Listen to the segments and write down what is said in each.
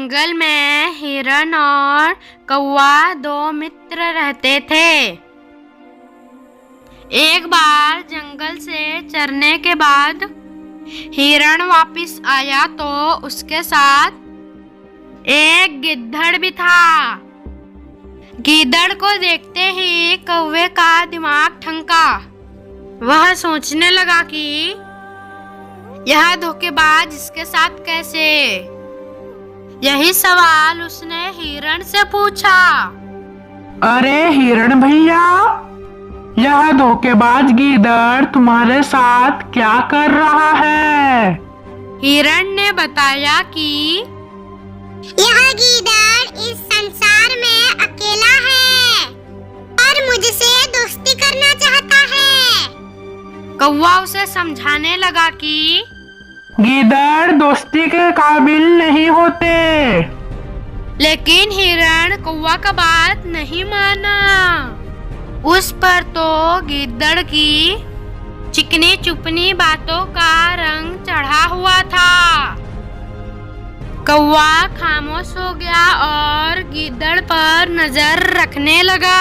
जंगल में हिरण और कौवा दो मित्र रहते थे। एक बार जंगल से चरने के बाद हिरण वापस आया तो उसके साथ एक गिद्धड़ भी था। गिद्धड़ को देखते ही कौवे का दिमाग ठनका। वह सोचने लगा कि यह धोखेबाज इसके साथ कैसे। यही सवाल उसने हिरण से पूछा। अरे हिरण भैया, यह धोखेबाज गिद्धड़ तुम्हारे साथ क्या कर रहा है? हिरण ने बताया कि यह गिद्धड़ इस संसार में अकेला है और मुझसे दोस्ती करना चाहता है। कौवा उसे समझाने लगा कि गिद्धड़ दोस्ती के काबिल नहीं होते। लेकिन हिरण कौवा का बात नहीं माना। उस पर तो गिद्धड़ की चिकनी चुपनी बातों का रंग चढ़ा हुआ था। कौवा खामोश हो गया और गिद्धड़ पर नजर रखने लगा।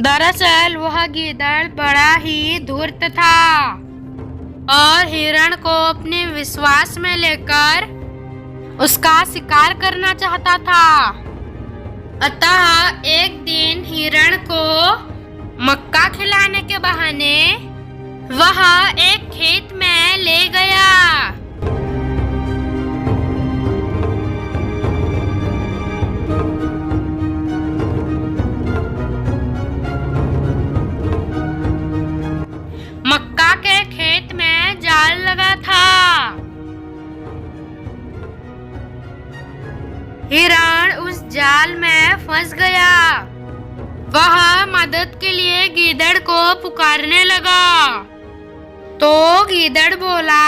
दरअसल वह गिद्धड़ बड़ा ही धूर्त था और हिरण को अपने विश्वास में लेकर उसका शिकार करना चाहता था। अतः एक दिन हिरण को मक्का खिलाने के बहाने वह एक खेत में ले गया। मक्का के खेत में जाल लगा था। हिरण उस जाल में फंस गया। वह मदद के लिए गिद्धड़ को पुकारने लगा। तो गिद्धड़ बोला,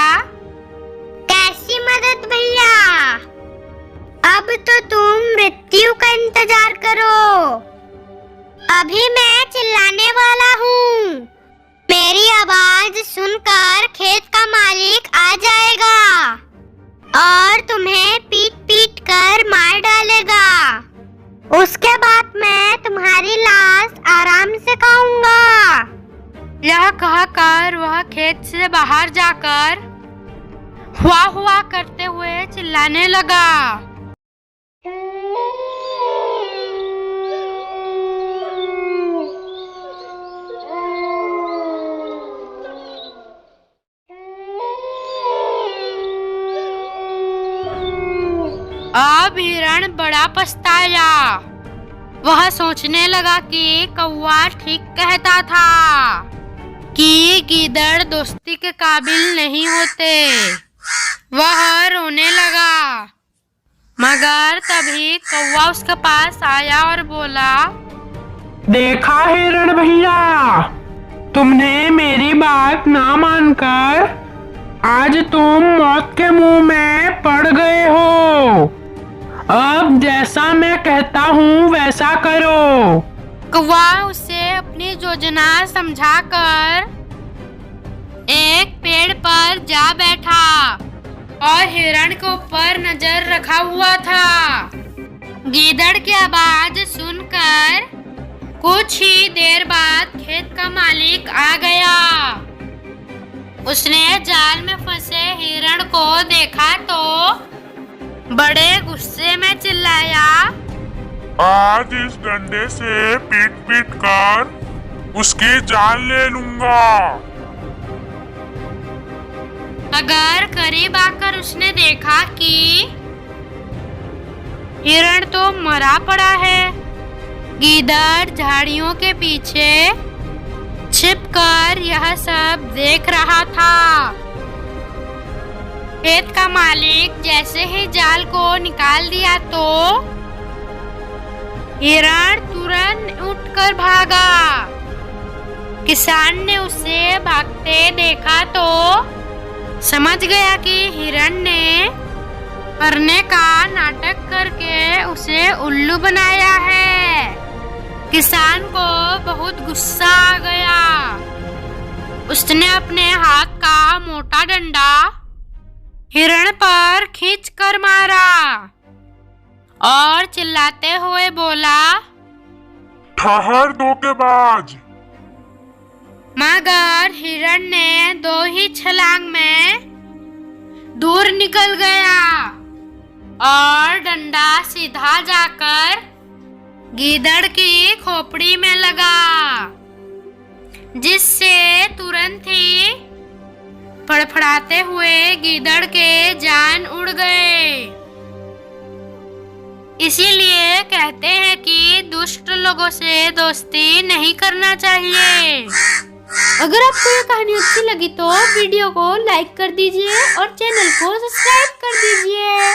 कैसी मदद भैया? अब तो तुम मृत्यु का इंतजार करो। अभी मैं चिल्लाने वाला हूँ। मेरी आवाज सुनकर खेत का मालिक आ जाएगा और तुम्हें पीट पीट कर मार डालेगा। उसके बाद मैं तुम्हारी लाश आराम से खाऊंगा। यह कहकर वह खेत से बाहर जाकर हुआ हुआ करते हुए चिल्लाने लगा। अब हिरण बड़ा पछताया। वह सोचने लगा कि कौवा ठीक कहता था कि गिद्धड़ दोस्ती के काबिल नहीं होते। वह रोने लगा, मगर तभी कौवा उसके पास आया और बोला, देखा हिरण भैया, तुमने मेरी बात ना मानकर आज तुम मौत के मुंह में पड़ गए हो। अब जैसा मैं कहता हूँ वैसा करो। कौवा उसे अपनी योजना समझाकर एक पेड़ पर जा बैठा और हिरण के ऊपर नजर रखा हुआ था। गिद्धड़ की आवाज सुनकर कुछ ही देर बाद खेत का मालिक आ गया। उसने जाल में फंसे हिरण को देखा तो बड़े गुस्से में चिल्लाया, आज इस डंडे से पीट पीट कर उसकी जान ले लूंगा। मगर करीब आकर उसने देखा कि हिरण तो मरा पड़ा है। गिद्धड़ झाड़ियों के पीछे छिपकर यह सब देख रहा था। खेत का मालिक जैसे ही जाल को निकाल दिया तो हिरण तुरंत उठकर भागा। किसान ने उसे भागते देखा तो समझ गया कि हिरण ने मरने का नाटक करके उसे उल्लू बनाया है। किसान को बहुत गुस्सा आ गया। उसने अपने हाथ का मोटा डंडा हिरण पर खींच कर मारा और चिल्लाते हुए बोला, ठहर धोखेबाज। मगर हिरण ने 2 ही छलांग में दूर निकल गया और डंडा सीधा जाकर गीदड़ की खोपड़ी में लगा, जिससे तुरंत ही फड़फड़ाते हुए गीदड़ के जान उड़ गए। इसीलिए कहते हैं कि दुष्ट लोगों से दोस्ती नहीं करना चाहिए। अगर आपको ये कहानी अच्छी लगी तो वीडियो को लाइक कर दीजिए और चैनल को सब्सक्राइब कर दीजिए।